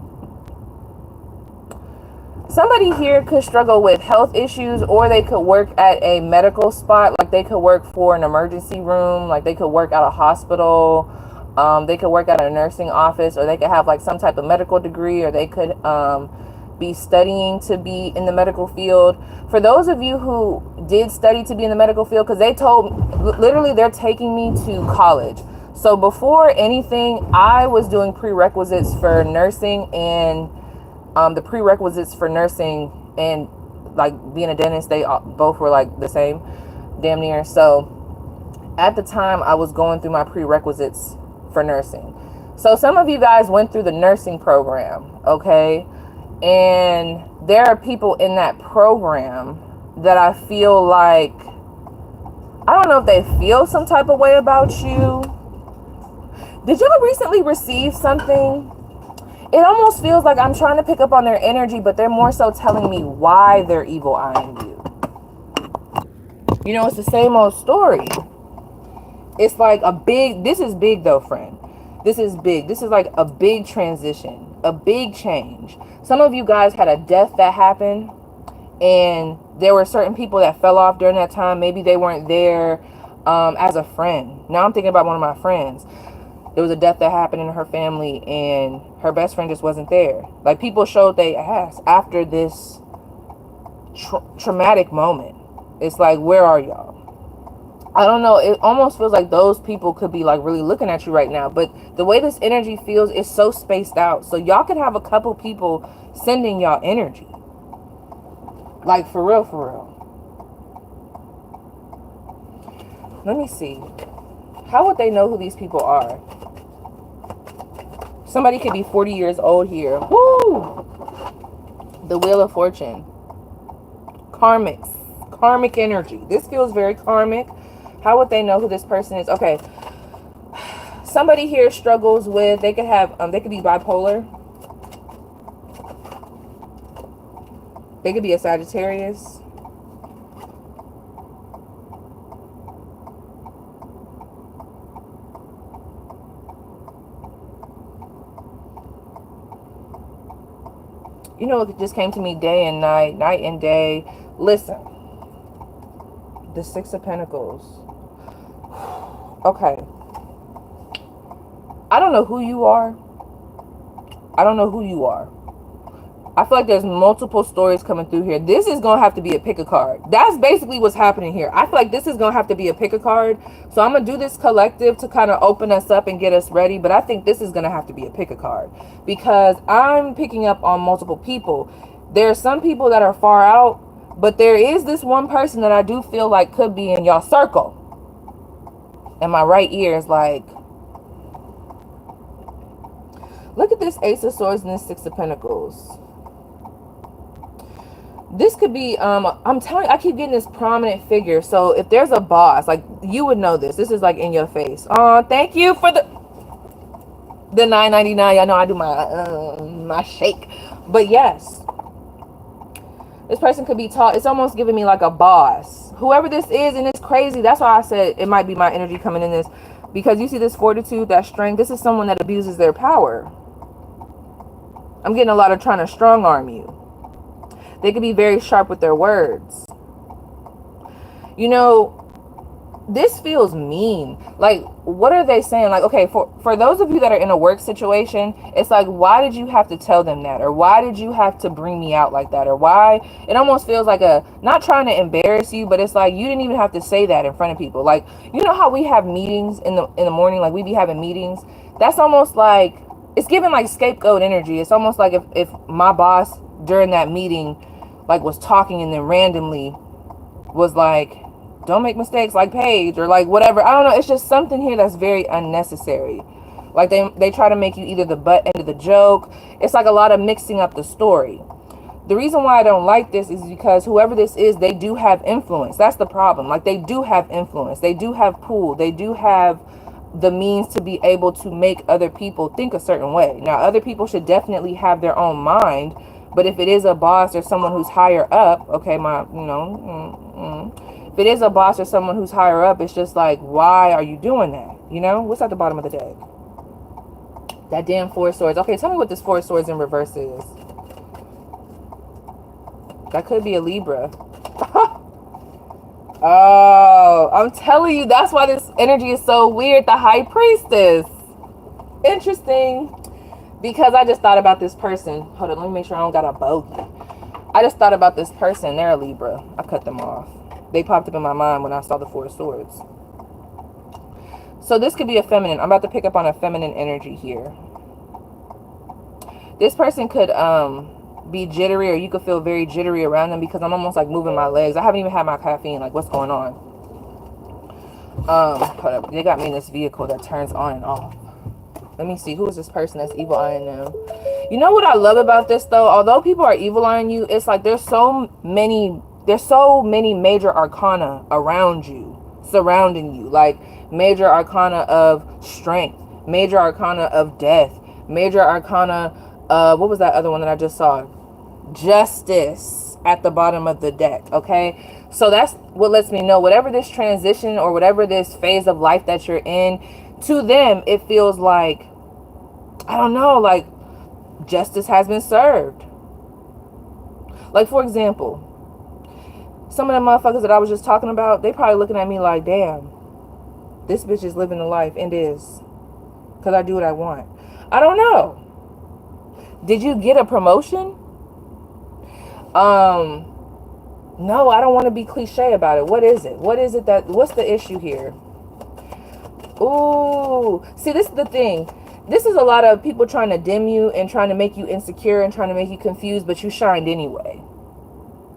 Somebody here could struggle with health issues, or they could work at a medical spot. Like they could work for an emergency room, like they could work at a hospital, they could work at a nursing office, or they could have like some type of medical degree, or they could be studying to be in the medical field. For those of you who did study to be in the medical field, because they told, literally they're taking me to college. So before anything, I was doing prerequisites for nursing, and the prerequisites for nursing and like being a dentist, they both were like the same, damn near. So at the time I was going through my prerequisites for nursing. So some of you guys went through the nursing program, okay? And there are people in that program that I feel like, I don't know if they feel some type of way about you. Did y'all recently receive something? It almost feels like I'm trying to pick up on their energy, but they're more so telling me why they're evil eyeing you. You know, it's the same old story. It's like a big, this is big though, friend. This is big. This is like a big transition, a big change. Some of you guys had a death that happened, and there were certain people that fell off during that time. Maybe they weren't there as a friend. Now I'm thinking about one of my friends. There was a death that happened in her family, and her best friend just wasn't there. Like, people showed they ass after this traumatic moment. It's like, where are y'all? I don't know. It almost feels like those people could be like really looking at you right now. But the way this energy feels is so spaced out. So y'all could have a couple people sending y'all energy. Like, for real, for real. Let me see. How would they know who these people are? Somebody could be 40 years old here. Woo! The Wheel of Fortune. Karmic energy. This feels very karmic. How would they know who this person is? Okay. Somebody here struggles with, they could have, they could be bipolar. They could be a Sagittarius. You know, it just came to me day and night, night and day. Listen, the 6 of Pentacles. Okay. I don't know who you are. I don't know who you are. I feel like there's multiple stories coming through here. This is going to have to be a pick a card. That's basically what's happening here. I feel like this is going to have to be a pick a card. So I'm going to do this collective to kind of open us up and get us ready. But I think this is going to have to be a pick a card, because I'm picking up on multiple people. There are some people that are far out, but there is this one person that I do feel like could be in y'all circle. And my right ear is like, look at this Ace of Swords and this 6 of Pentacles. This could be, I'm telling you, I keep getting this prominent figure. So if there's a boss, like, you would know this. This is like in your face. Oh, thank you for the $9.99. Y'all know I do my shake. But yes, this person could be taught. It's almost giving me like a boss. Whoever this is, and it's crazy. That's why I said it might be my energy coming in this. Because you see this fortitude, that strength. This is someone that abuses their power. I'm getting a lot of trying to strong arm you. They could be very sharp with their words. You know, this feels mean. Like, what are they saying? Like, okay, for those of you that are in a work situation, it's like, why did you have to tell them that? Or why did you have to bring me out like that? Or why? It almost feels like not trying to embarrass you, but it's like you didn't even have to say that in front of people. Like, you know how we have meetings in the morning, like we be having meetings? That's almost like, it's giving like scapegoat energy. It's almost like if my boss during that meeting like was talking and then randomly was like, don't make mistakes like Paige, or like whatever. I don't know. It's just something here that's very unnecessary. Like they try to make you either the butt end of the joke. It's like a lot of mixing up the story. The reason why I don't like this is because whoever this is, they do have influence. That's the problem. Like, they do have influence. They do have pull. They do have the means to be able to make other people think a certain way. Now, other people should definitely have their own mind. But if it is a boss or someone who's higher up, okay, if it is a boss or someone who's higher up, it's just like, why are you doing that? You know, what's at the bottom of the deck? That damn Four of Swords. Okay, tell me what this Four of Swords in reverse is. That could be a Libra. Oh, I'm telling you, that's why this energy is so weird. The High Priestess. Interesting. Because I just thought about this person. Hold on, let me make sure I don't got a bogey. I just thought about this person. They're a Libra. I cut them off. They popped up in my mind when I saw the Four of Swords. So this could be a feminine. I'm about to pick up on a feminine energy here. This person could be jittery, or you could feel very jittery around them, because I'm almost like moving my legs. I haven't even had my caffeine. Like, what's going on? Hold up. They got me in this vehicle that turns on and off. Let me see. Who is this person that's evil eyeing them? You know what I love about this, though? Although people are evil eyeing you, it's like there's so many major arcana around you, surrounding you. Like major arcana of strength, major arcana of death, major arcana of, what was that other one that I just saw? Justice at the bottom of the deck, okay? So that's what lets me know whatever this transition or whatever this phase of life that you're in, to them, it feels like, I don't know, like justice has been served. Like, for example, some of the motherfuckers that I was just talking about, they probably looking at me like, damn, this bitch is living the life, and is, because I do what I want. I don't know. Did you get a promotion? No, I don't want to be cliche about it. What is it? What's the issue here? Ooh, see, this is the thing. This is a lot of people trying to dim you and trying to make you insecure and trying to make you confused, but you shined anyway.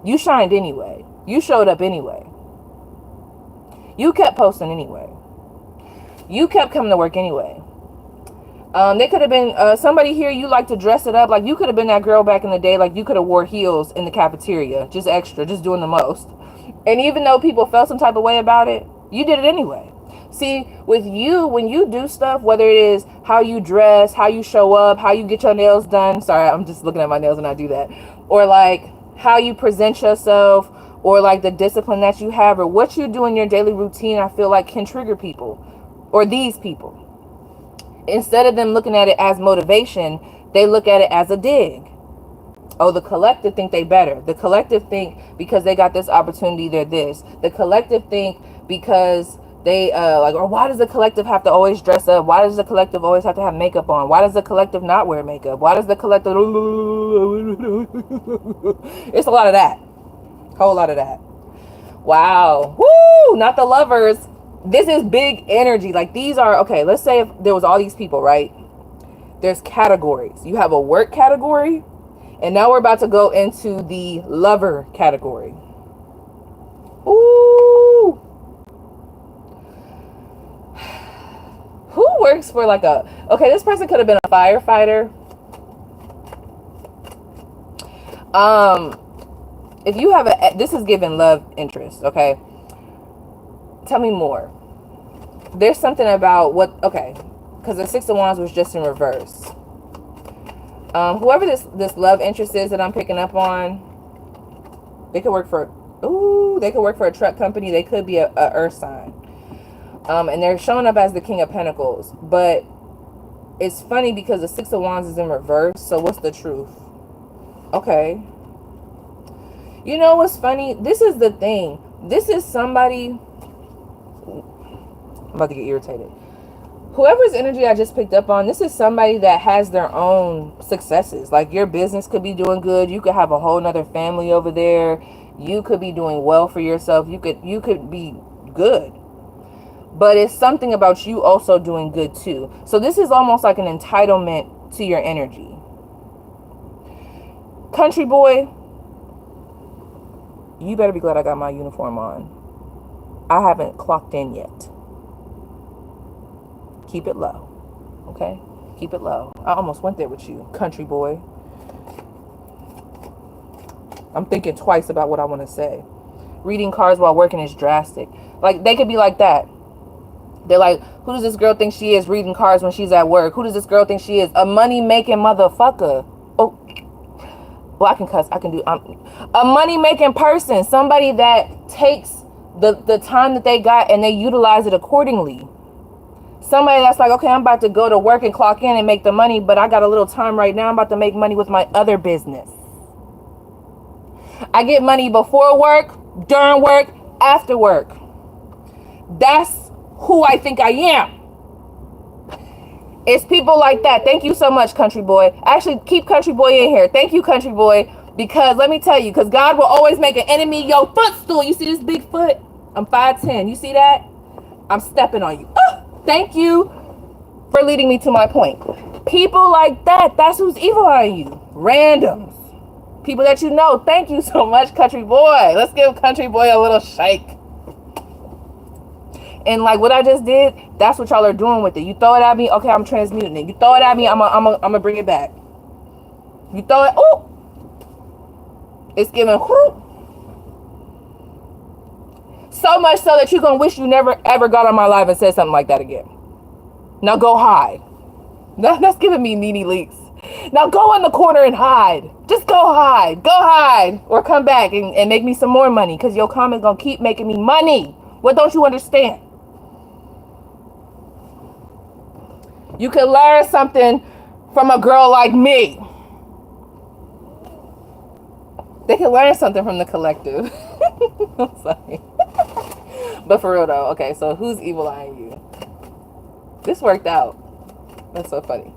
You shined anyway. You showed up anyway. You kept posting anyway. You kept coming to work anyway. They could have been somebody here, you like to dress it up. Like, you could have been that girl back in the day. Like, you could have wore heels in the cafeteria, just extra, just doing the most. And even though people felt some type of way about it, you did it anyway. See, with you, when you do stuff, whether it is how you dress, how you show up, how you get your nails done. Sorry, I'm just looking at my nails when I do that. Or like how you present yourself, or like the discipline that you have, or what you do in your daily routine, I feel like can trigger people, or these people. Instead of them looking at it as motivation, they look at it as a dig. Oh, the collective think they better. The collective think because they got this opportunity, they're this. The collective think because they like, or why does the collective have to always dress up? Why does the collective always have to have makeup on? Why does the collective not wear makeup? Why does the collective it's a lot of that. Whole lot of that. Wow. Woo! Not the lovers. This is big energy. Like, these are, okay, let's say if there was all these people, right? There's categories. You have a work category, and now we're about to go into the lover category. Ooh. Who works for like a, okay, this person could have been a firefighter. If you have a, this is giving love interest, okay? Tell me more. There's something about what, okay, because the Six of Wands was just in reverse. Whoever this love interest is that I'm picking up on, they could work for, they could work for a truck company. They could be a earth sign. And they're showing up as the King of Pentacles. But it's funny because the Six of Wands is in reverse. So what's the truth? Okay. You know what's funny? This is the thing. This is somebody... I'm about to get irritated. Whoever's energy I just picked up on, this is somebody that has their own successes. Like your business could be doing good. You could have a whole nother family over there. You could be doing well for yourself. You could be good. But it's something about you also doing good too. So this is almost like an entitlement to your energy. Country boy, you better be glad I got my uniform on. I haven't clocked in yet. Keep it low. Okay? Keep it low. I almost went there with you, country boy. I'm thinking twice about what I want to say. Reading cards while working is drastic. Like, they could be like that. They're like, who does this girl think she is reading cards when she's at work? Who does this girl think she is? A money-making motherfucker. Oh. Well, I can cuss. I can do... a money-making person. Somebody that takes the time that they got and they utilize it accordingly. Somebody that's like, okay, I'm about to go to work and clock in and make the money, but I got a little time right now. I'm about to make money with my other business. I get money before work, during work, after work. That's who I think I am. It's people like that. Thank you so much, country boy. Actually, keep country boy in here. Thank you, country boy. Because let me tell you, because God will always make an enemy your footstool. You see this big foot? I'm 5'10". You see that? I'm stepping on you. Thank you for leading me to my point. People like that, that's who's evil on you. Randoms. People that you know. Thank you so much, country boy. Let's give country boy a little shake. And like what I just did, that's what y'all are doing with it. You throw it at me, okay, I'm transmuting it. You throw it at me, I'm gonna bring it back. You throw it, oh, it's giving whoop. So much so that you're gonna wish you never ever got on my live and said something like that again. Now go hide. That's giving me Nene Leaks. Now go in the corner and hide. Just go hide. Go hide. Or come back and make me some more money. Because your comment gonna keep making me money. What don't you understand? You can learn something from a girl like me. They can learn something from the collective. I'm sorry. But for real though, okay, so who's evil eyeing you? This worked out. That's so funny.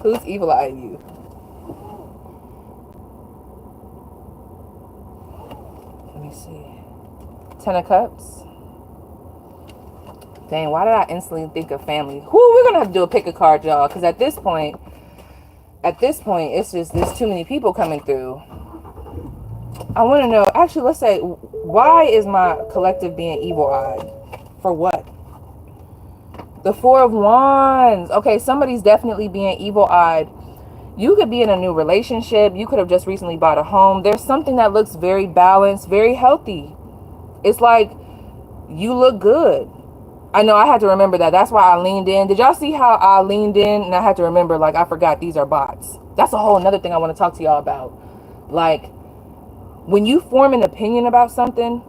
Who's evil eyeing you? Let me see. 10 of Cups. Dang, why did I instantly think of family? Whoo, we're gonna have to do a pick a card, y'all, because at this point, it's just there's too many people coming through. I want to know, actually, let's say, why is my collective being evil-eyed? For what? The Four of Wands. Okay, somebody's definitely being evil-eyed. You could be in a new relationship. You could have just recently bought a home. There's something that looks very balanced, very healthy. It's like, you look good. I know I had to remember that. That's why I leaned in. Did y'all see how I leaned in? And I had to remember, like, I forgot these are bots. That's a whole nother thing I want to talk to y'all about. Like, when you form an opinion about something,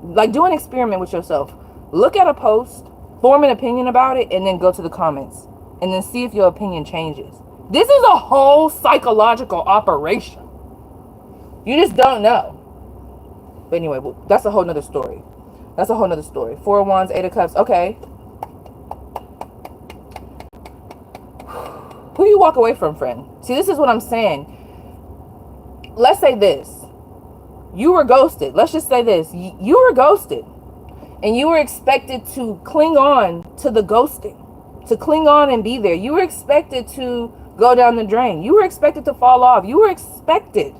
like do an experiment with yourself. Look at a post, form an opinion about it, and then go to the comments. And then see if your opinion changes. This is a whole psychological operation. You just don't know. But anyway, well, that's a whole nother story. That's a whole nother story. Four of Wands, Eight of Cups. Okay. Who you walk away from, friend? See, this is what I'm saying. Let's say this. You were ghosted. Let's just say this. You were ghosted. And you were expected to cling on to the ghosting. To cling on and be there. You were expected to go down the drain. You were expected to fall off. You were expected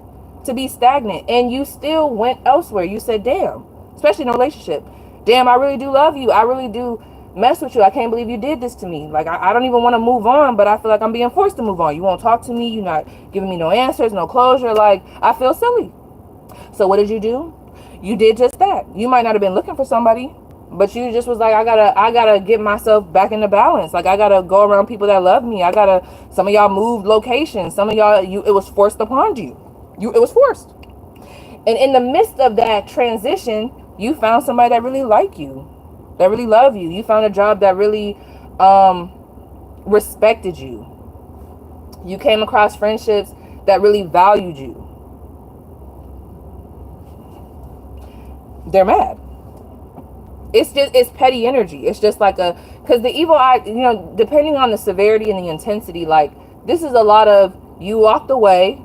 to be stagnant. And you still went elsewhere. You said, damn. Especially in a relationship. Damn, I really do love you. I really do mess with you. I can't believe you did this to me. Like, I don't even want to move on, but I feel like I'm being forced to move on. You won't talk to me. You're not giving me no answers, no closure. Like, I feel silly. So what did you do? You did just that. You might not have been looking for somebody. But you just was like, I gotta get myself back into balance. Like, I gotta go around people that love me. Some of y'all moved locations. Some of y'all, it was forced upon you. It was forced. And in the midst of that transition, you found somebody that really like you, that really love you. You found a job that really respected you. You came across friendships that really valued you. They're mad. It's petty energy. It's just like because the evil eye, depending on the severity and the intensity, like, this is a lot of, you walked away,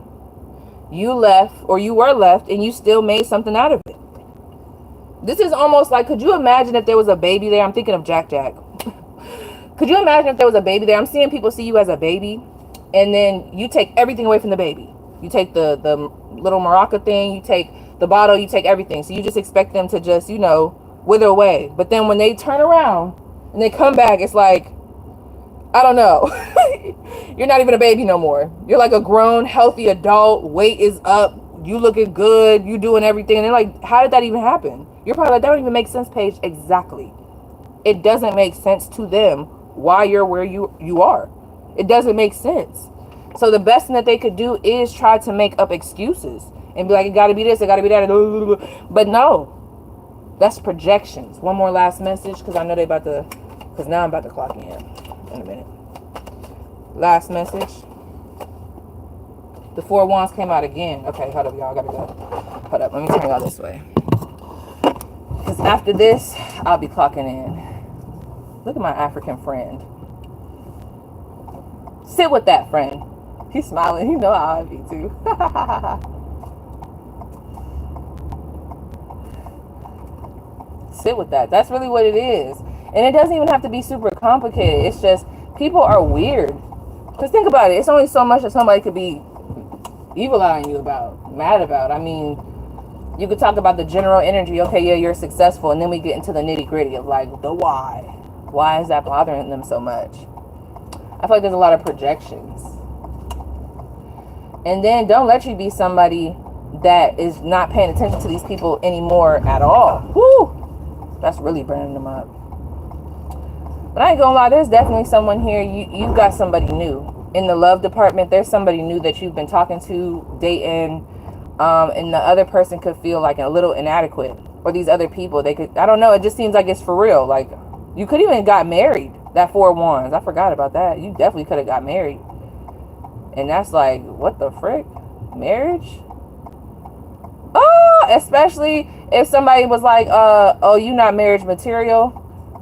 you left, or you were left, and you still made something out of it. This is almost like, could you imagine if there was a baby there? I'm thinking of Jack. Could you imagine if there was a baby there? I'm seeing people see you as a baby, and then you take everything away from the baby. You take the little maraca thing, you take the bottle, you take everything. So you just expect them to just, wither away. But then when they turn around and they come back, it's like, I don't know. You're not even a baby no more. You're like a grown, healthy adult. Weight is up. You looking good. You doing everything. And they're like, how did that even happen? You're probably like, that don't even make sense, Paige. Exactly. It doesn't make sense to them why you're where you are. It doesn't make sense. So the best thing that they could do is try to make up excuses and be like, it got to be this, it got to be that. But no, that's projections. One more last message, because I know because now I'm about to clock in a minute. Last message. The 4 of Wands came out again. Okay, hold up, y'all. I gotta go. Hold up, let me turn y'all this way. Because after this, I'll be clocking in. Look at my African friend. Sit with that friend. He's smiling. You know how I be too. Sit with that. That's really what it is. And it doesn't even have to be super complicated. It's just, people are weird. Because think about it. It's only so much that somebody could be evil-eyeing you about, mad about. I mean, you could talk about the general energy. Okay, yeah, you're successful. And then we get into the nitty-gritty of like, the why. Why is that bothering them so much? I feel like there's a lot of projections. And then don't let you be somebody that is not paying attention to these people anymore at all. Woo! That's really burning them up. But I ain't gonna lie, there's definitely someone here. You got somebody new. In the love department, there's somebody new that you've been talking to, dating, and the other person could feel like a little inadequate. Or these other people, they could, I don't know, it just seems like it's for real. Like, you could even got married. That 4 of Wands, I forgot about that. You definitely could have got married. And that's like, what the frick? Marriage? Oh, especially if somebody was like, oh, you not marriage material.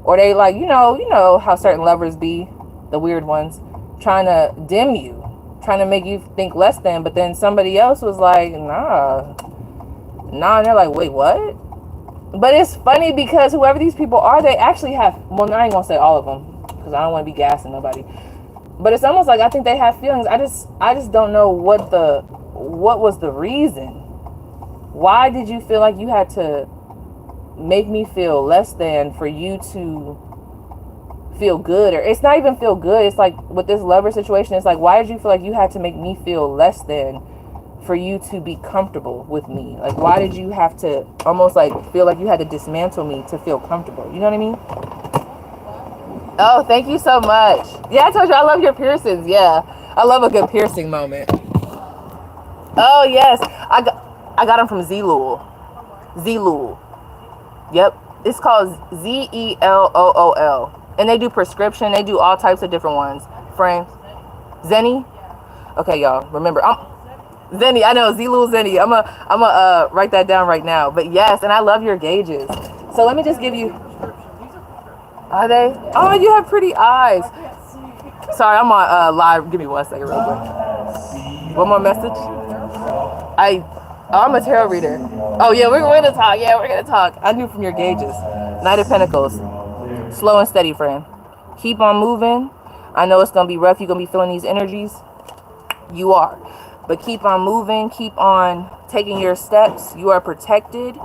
Or they like, you know how certain lovers be, the weird ones, trying to dim you, trying to make you think less than. But then somebody else was like, nah. And they're like, wait, what? But it's funny because whoever these people are, they actually have, well, I ain't gonna say all of them, because I don't want to be gassing nobody. But it's almost like I think they have feelings. I just don't know what was the reason. Why did you feel like you had to make me feel less than for you to feel good? Or it's not even feel good. It's like with this lover situation, it's like, why did you feel like you had to make me feel less than for you to be comfortable with me? Like, why did you have to almost like feel like you had to dismantle me to feel comfortable? You know what I mean? Oh, thank you so much. Yeah, I told you I love your piercings. Yeah, I love a good piercing moment. Oh yes, I got them from Zelul. Yep, it's called Zelool, and they do prescription. They do all types of different ones. Frames, Zenny. Okay, y'all, remember Zenny. I know Zelul Zenny. I'm a write that down right now. But yes, and I love your gauges. So let me just give you. Are they? Oh, you have pretty eyes. Sorry, I'm on live. Give me 1 second real quick. One more message. I'm a tarot reader. Oh, yeah, we're going to talk. Yeah, we're going to talk. I knew from your gauges. Knight of Pentacles. Slow and steady, friend. Keep on moving. I know it's going to be rough. You're going to be feeling these energies. You are. But keep on moving. Keep on taking your steps. You are protected.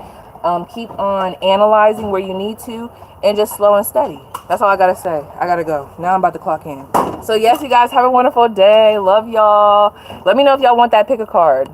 Keep on analyzing where you need to. And just slow and steady. That's all I gotta say. I gotta go. Now I'm about to clock in. So yes, you guys have a wonderful day. Love y'all. Let me know if y'all want that pick a card.